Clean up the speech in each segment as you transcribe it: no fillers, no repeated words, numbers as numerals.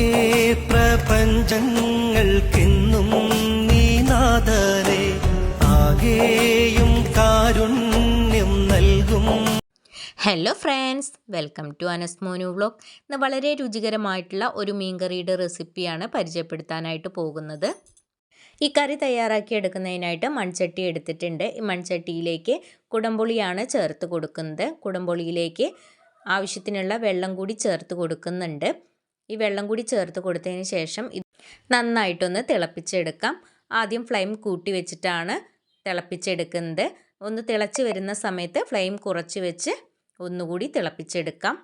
ആകെ പ്രപഞ്ചങ്ങൾക്കെന്നും നീ നാഥനെ ആകെയും കാരുണ്യം നൽകും. Hello friends, welcome to Anas Monu vlog. ഇന്ന് വളരെ രുചികരമായിട്ടുള്ള ഒരു മീൻകറിയുടെ റെസിപ്പിയാണ് പരിചയപ്പെടുത്താനായിട്ട് പോകുന്നത്. ഈ കറി തയ്യാറാക്കി എടുക്കുന്നതിനായിട്ട് മൺചട്ടി എടുത്തിട്ടുണ്ട്. ഈ മൺചട്ടിയിലേക്ക് കുടംപുളിയാണ് ചേർത്ത് കൊടുക്കുന്നത്. കുടംപുളിയിലേക്ക് ആവശ്യത്തിനുള്ള വെള്ളം കൂടി ചേർത്ത് കൊടുക്കുന്നുണ്ട്. ഈ വെള്ളം കൂടി ചേർത്ത് കൊടുത്തതിന് ശേഷം ഇത് നന്നായിട്ടൊന്ന് തിളപ്പിച്ചെടുക്കാം. ആദ്യം ഫ്ലെയിം കൂട്ടി വെച്ചിട്ടാണ് തിളപ്പിച്ചെടുക്കുന്നത്. ഒന്ന് തിളച്ച് വരുന്ന സമയത്ത് ഫ്ലെയിം കുറച്ച് വെച്ച് ഒന്നുകൂടി തിളപ്പിച്ചെടുക്കാം.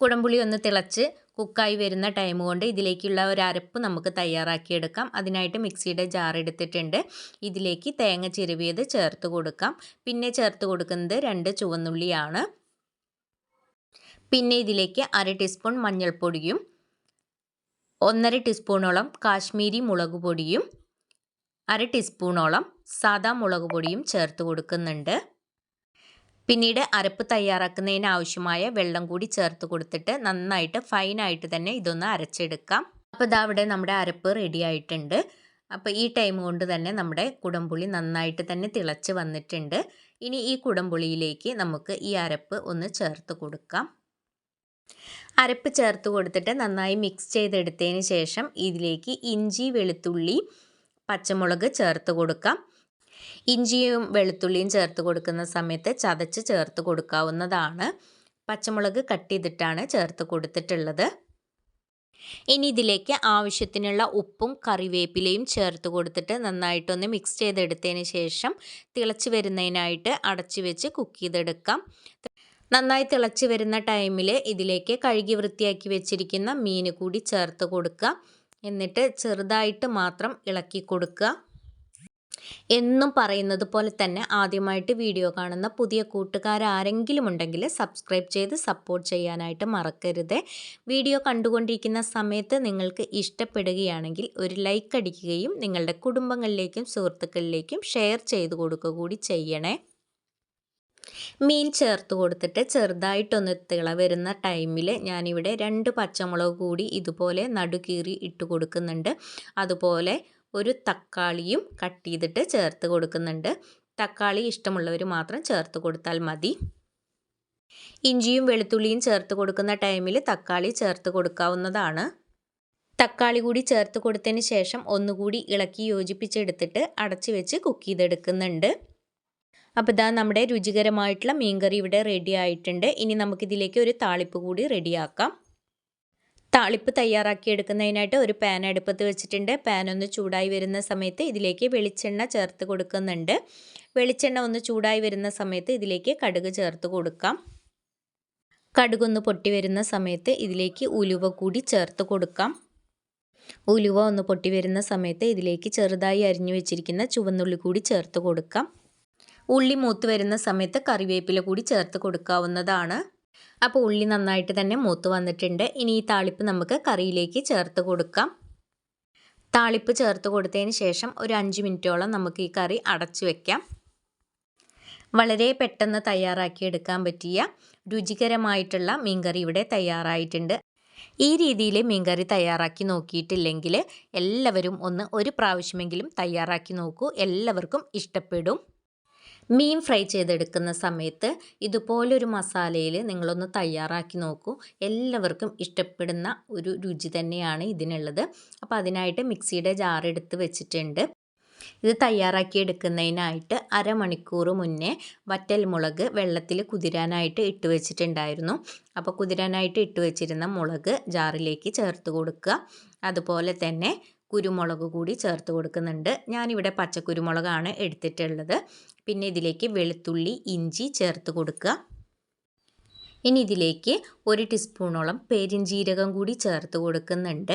കുടംപുളി ഒന്ന് തിളച്ച് കുക്കായി വരുന്ന ടൈം കൊണ്ട് ഇതിലേക്കുള്ള ഒരു അരപ്പ് നമുക്ക് തയ്യാറാക്കിയെടുക്കാം. അതിനായിട്ട് മിക്സിയുടെ ജാർ എടുത്തിട്ടുണ്ട്. ഇതിലേക്ക് തേങ്ങ ചിരവിയത് ചേർത്ത് കൊടുക്കാം. പിന്നെ ചേർത്ത് കൊടുക്കുന്നത് 2 ചുവന്നുള്ളിയാണ്. പിന്നെ ഇതിലേക്ക് 1/2 ടീസ്പൂൺ മഞ്ഞൾപ്പൊടിയും 1/2 ടീസ്പൂണോളം കാശ്മീരി മുളക് പൊടിയും 1/2 ടീസ്പൂണോളം സാദാ മുളക് പൊടിയും ചേർത്ത് കൊടുക്കുന്നുണ്ട്. പിന്നീട് അരപ്പ് തയ്യാറാക്കുന്നതിന് ആവശ്യമായ വെള്ളം കൂടി ചേർത്ത് കൊടുത്തിട്ട് നന്നായിട്ട് ഫൈനായിട്ട് തന്നെ ഇതൊന്ന് അരച്ചെടുക്കാം. അപ്പോൾ ഇതാ ഇവിടെ നമ്മുടെ അരപ്പ് റെഡി ആയിട്ടുണ്ട്. അപ്പോൾ ഈ ടൈം കൊണ്ട് തന്നെ നമ്മുടെ കുടംപുളി നന്നായിട്ട് തന്നെ തിളച്ച് വന്നിട്ടുണ്ട്. ഇനി ഈ കുടംപുളിയിലേക്ക് നമുക്ക് ഈ അരപ്പ് ഒന്ന് ചേർത്ത് കൊടുക്കാം. അരപ്പ് ചേർത്ത് കൊടുത്തിട്ട് നന്നായി മിക്സ് ചെയ്തെടുത്തതിന് ശേഷം ഇതിലേക്ക് ഇഞ്ചി, വെളുത്തുള്ളി, പച്ചമുളക് ചേർത്ത് കൊടുക്കാം. ഇഞ്ചിയും വെളുത്തുള്ളിയും ചേർത്ത് കൊടുക്കുന്ന സമയത്ത് ചതച്ച് ചേർത്ത് കൊടുക്കാവുന്നതാണ്. പച്ചമുളക് കട്ട് ചെയ്തിട്ടാണ് ചേർത്ത് കൊടുത്തിട്ടുള്ളത്. ഇനി ഇതിലേക്ക് ആവശ്യത്തിനുള്ള ഉപ്പും കറിവേപ്പിലയും ചേർത്ത് കൊടുത്തിട്ട് നന്നായിട്ടൊന്ന് മിക്സ് ചെയ്തെടുത്തതിന് ശേഷം തിളച്ച് വരുന്നതിനായിട്ട് അടച്ചു വെച്ച് കുക്ക് ചെയ്തെടുക്കാം. നന്നായി തിളച്ച് വരുന്ന ടൈമിൽ ഇതിലേക്ക് കഴുകി വൃത്തിയാക്കി വെച്ചിരിക്കുന്ന മീൻ കൂടി ചേർത്ത് കൊടുക്കുക. എന്നിട്ട് ചെറുതായിട്ട് മാത്രം ഇളക്കി കൊടുക്കുക. എന്നും പറയുന്നത് പോലെ തന്നെ ആദ്യമായിട്ട് വീഡിയോ കാണുന്ന പുതിയ കൂട്ടുകാരാരെങ്കിലും ഉണ്ടെങ്കിൽ സബ്സ്ക്രൈബ് ചെയ്ത് സപ്പോർട്ട് ചെയ്യാനായിട്ട് മറക്കരുത്. വീഡിയോ കണ്ടുകൊണ്ടിരിക്കുന്ന സമയത്ത് നിങ്ങൾക്ക് ഇഷ്ടപ്പെടുകയാണെങ്കിൽ ഒരു ലൈക്ക് അടിക്കുകയും നിങ്ങളുടെ കുടുംബങ്ങളിലേക്കും സുഹൃത്തുക്കളിലേക്കും ഷെയർ ചെയ്ത് കൊടുക്കുക കൂടി ചെയ്യണേ. മീൻ ചേർത്ത് കൊടുത്തിട്ട് ചെറുതായിട്ടൊന്ന് തിള വരുന്ന ടൈമിൽ ഞാനിവിടെ 2 പച്ചമുളക് കൂടി ഇതുപോലെ നടുകീറി ഇട്ട് കൊടുക്കുന്നുണ്ട്. അതുപോലെ ഒരു തക്കാളിയും കട്ട് ചെയ്തിട്ട് ചേർത്ത് കൊടുക്കുന്നുണ്ട്. തക്കാളി ഇഷ്ടമുള്ളവർ മാത്രം ചേർത്ത് കൊടുത്താൽ മതി. ഇഞ്ചിയും വെളുത്തുള്ളിയും ചേർത്ത് കൊടുക്കുന്ന ടൈമിൽ തക്കാളി ചേർത്ത് കൊടുക്കാവുന്നതാണ്. തക്കാളി കൂടി ചേർത്ത് കൊടുത്തതിന് ശേഷം ഒന്നുകൂടി ഇളക്കി യോജിപ്പിച്ചെടുത്തിട്ട് അടച്ചു വെച്ച് കുക്ക് ചെയ്തെടുക്കുന്നുണ്ട്. അപ്പോൾ ഇതാ നമ്മുടെ രുചികരമായിട്ടുള്ള മീൻകറി ഇവിടെ റെഡി ആയിട്ടുണ്ട്. ഇനി നമുക്കിതിലേക്ക് ഒരു താളിപ്പ് കൂടി റെഡിയാക്കാം. താളിപ്പ് തയ്യാറാക്കി എടുക്കുന്നതിനായിട്ട് ഒരു പാൻ അടുപ്പത്ത് വെച്ചിട്ടുണ്ട്. പാൻ ഒന്ന് ചൂടായി വരുന്ന സമയത്ത് ഇതിലേക്ക് വെളിച്ചെണ്ണ ചേർത്ത് കൊടുക്കുന്നുണ്ട്. വെളിച്ചെണ്ണ ഒന്ന് ചൂടായി വരുന്ന സമയത്ത് ഇതിലേക്ക് കടുക് ചേർത്ത് കൊടുക്കാം. കടുകൊന്ന് പൊട്ടി വരുന്ന സമയത്ത് ഇതിലേക്ക് ഉലുവ കൂടി ചേർത്ത് കൊടുക്കാം. ഉലുവ ഒന്ന് പൊട്ടി വരുന്ന സമയത്ത് ഇതിലേക്ക് ചെറുതായി അരിഞ്ഞു വെച്ചിരിക്കുന്ന ചുവന്നുള്ളി കൂടി ചേർത്ത് കൊടുക്കാം. ഉള്ളി മൂത്ത് വരുന്ന സമയത്ത് കറിവേപ്പില കൂടി ചേർത്ത് കൊടുക്കാവുന്നതാണ്. അപ്പോൾ ഉള്ളി നന്നായിട്ട് തന്നെ മൂത്ത് വന്നിട്ടുണ്ട്. ഇനി ഈ താളിപ്പ് നമുക്ക് കറിയിലേക്ക് ചേർത്ത് കൊടുക്കാം. താളിപ്പ് ചേർത്ത് കൊടുത്തതിന് ശേഷം ഒരു 5 മിനിറ്റോളം നമുക്ക് ഈ കറി അടച്ചു വെക്കാം. വളരെ പെട്ടെന്ന് തയ്യാറാക്കി എടുക്കാൻ പറ്റിയ രുചികരമായിട്ടുള്ള മീൻകറി ഇവിടെ തയ്യാറായിട്ടുണ്ട്. ഈ രീതിയിൽ മീൻകറി തയ്യാറാക്കി നോക്കിയിട്ടില്ലെങ്കിൽ എല്ലാവരും ഒരു പ്രാവശ്യമെങ്കിലും തയ്യാറാക്കി നോക്കൂ. എല്ലാവർക്കും ഇഷ്ടപ്പെടും. മീൻ ഫ്രൈ ചെയ്തെടുക്കുന്ന സമയത്ത് ഇതുപോലൊരു മസാലയിൽ നിങ്ങളൊന്ന് തയ്യാറാക്കി നോക്കൂ. എല്ലാവർക്കും ഇഷ്ടപ്പെടുന്ന ഒരു രുചി തന്നെയാണ് ഇതിനുള്ളത്. അപ്പോൾ അതിനായിട്ട് മിക്സിയുടെ ജാർ എടുത്ത് വെച്ചിട്ടുണ്ട്. ഇത് തയ്യാറാക്കി എടുക്കുന്നതിനായിട്ട് അരമണിക്കൂർ മുന്നേ വറ്റൽമുളക് വെള്ളത്തിൽ കുതിരാനായിട്ട് ഇട്ട് വെച്ചിട്ടുണ്ടായിരുന്നു. അപ്പോൾ കുതിരാനായിട്ട് ഇട്ട് വെച്ചിരുന്ന മുളക് ജാറിലേക്ക് ചേർത്ത് കൊടുക്കുക. അതുപോലെ തന്നെ കുരുമുളക് കൂടി ചേർത്ത് കൊടുക്കുന്നുണ്ട്. ഞാനിവിടെ പച്ചക്കുരുമുളകാണ് എടുത്തിട്ടുള്ളത്. പിന്നെ ഇതിലേക്ക് വെളുത്തുള്ളി, ഇഞ്ചി ചേർത്ത് കൊടുക്കുക. ഇനി ഇതിലേക്ക് 1 ടീസ്പൂണോളം പെരിഞ്ജീരകം കൂടി ചേർത്ത് കൊടുക്കുന്നുണ്ട്.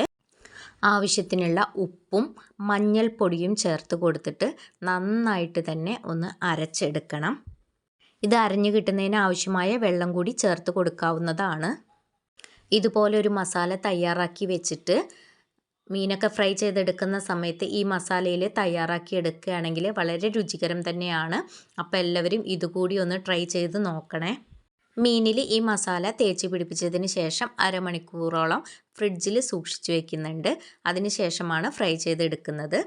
ആവശ്യത്തിനുള്ള ഉപ്പും മഞ്ഞൾപ്പൊടിയും ചേർത്ത് കൊടുത്തിട്ട് നന്നായിട്ട് തന്നെ ഒന്ന് അരച്ചെടുക്കണം. ഇത് അരഞ്ഞു കിട്ടുന്നതിന് ആവശ്യമായ വെള്ളം കൂടി ചേർത്ത് കൊടുക്കാവുന്നതാണ്. ഇതുപോലെ ഒരു മസാല തയ്യാറാക്കി വെച്ചിട്ട് മീനൊക്കെ ഫ്രൈ ചെയ്തെടുക്കുന്ന സമയത്ത് ഈ മസാലയിൽ തയ്യാറാക്കി എടുക്കുകയാണെങ്കിൽ വളരെ രുചികരം തന്നെയാണ്. അപ്പോൾ എല്ലാവരും ഇതുകൂടി ഒന്ന് ട്രൈ ചെയ്ത് നോക്കണേ. മീനിൽ ഈ മസാല തേച്ച് പിടിപ്പിച്ചതിന് ശേഷം അരമണിക്കൂറോളം ഫ്രിഡ്ജിൽ സൂക്ഷിച്ചു വെക്കുന്നുണ്ട്. അതിന് ശേഷമാണ് ഫ്രൈ ചെയ്തെടുക്കുന്നത്.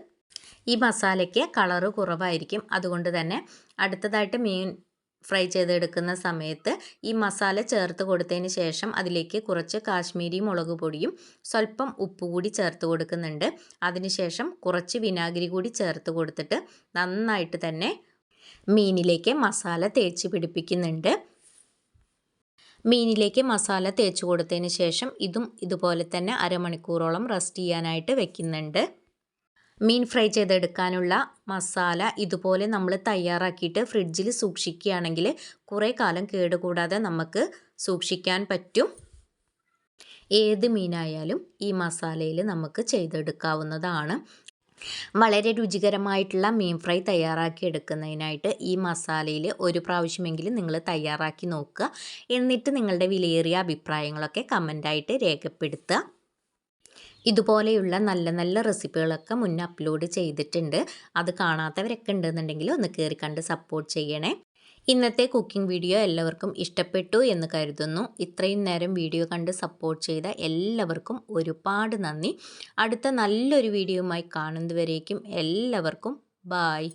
ഈ മസാലയ്ക്ക് കളറ് കുറവായിരിക്കും. അതുകൊണ്ട് തന്നെ അടുത്തതായിട്ട് മീൻ ഫ്രൈ ചെയ്തെടുക്കുന്ന സമയത്ത് ഈ മസാല ചേർത്ത് കൊടുത്തതിന് ശേഷം അതിലേക്ക് കുറച്ച് കാശ്മീരി മുളക് പൊടിയും സ്വല്പം ഉപ്പ് കൂടി ചേർത്ത് കൊടുക്കുന്നുണ്ട്. അതിനുശേഷം കുറച്ച് വിനാഗിരി കൂടി ചേർത്ത് കൊടുത്തിട്ട് നന്നായിട്ട് തന്നെ മീനിലേക്ക് മസാല തേച്ച് പിടിപ്പിക്കുന്നുണ്ട്. മീനിലേക്ക് മസാല തേച്ച് കൊടുത്തതിന് ശേഷം ഇതും ഇതുപോലെ തന്നെ അരമണിക്കൂറോളം റെസ്റ്റ് ചെയ്യാനായിട്ട് വെക്കുന്നുണ്ട്. മീൻ ഫ്രൈ ചെയ്തെടുക്കാനുള്ള മസാല ഇതുപോലെ നമ്മൾ തയ്യാറാക്കിയിട്ട് ഫ്രിഡ്ജിൽ സൂക്ഷിക്കുകയാണെങ്കിൽ കുറേ കാലം കേടുകൂടാതെ നമുക്ക് സൂക്ഷിക്കാൻ പറ്റും. ഏത് മീനായാലും ഈ മസാലയിൽ നമുക്ക് ചെയ്തെടുക്കാവുന്നതാണ്. വളരെ രുചികരമായിട്ടുള്ള മീൻ ഫ്രൈ തയ്യാറാക്കി എടുക്കുന്നതിനായിട്ട് ഈ മസാലയിൽ ഒരു പ്രാവശ്യമെങ്കിലും നിങ്ങൾ തയ്യാറാക്കി നോക്കുക. എന്നിട്ട് നിങ്ങളുടെ വിലയേറിയ അഭിപ്രായങ്ങളൊക്കെ കമൻ്റായിട്ട് രേഖപ്പെടുത്തുക. ഇതുപോലെയുള്ള നല്ല നല്ല റെസിപ്പികളൊക്കെ മുന്നേ അപ്ലോഡ് ചെയ്തിട്ടുണ്ട്. അത് കാണാത്തവരൊക്കെ ഉണ്ടെന്നുണ്ടെങ്കിൽ ഒന്ന് കയറി കണ്ട് സപ്പോർട്ട് ചെയ്യണേ. ഇന്നത്തെ കുക്കിംഗ് വീഡിയോ എല്ലാവർക്കും ഇഷ്ടപ്പെട്ടു എന്ന് കരുതുന്നു. ഇത്രയും നേരം വീഡിയോ കണ്ട് സപ്പോർട്ട് ചെയ്ത എല്ലാവർക്കും ഒരുപാട് നന്ദി. അടുത്ത നല്ലൊരു വീഡിയോയുമായി കാണുന്നതുവരേക്കും എല്ലാവർക്കും ബായ്.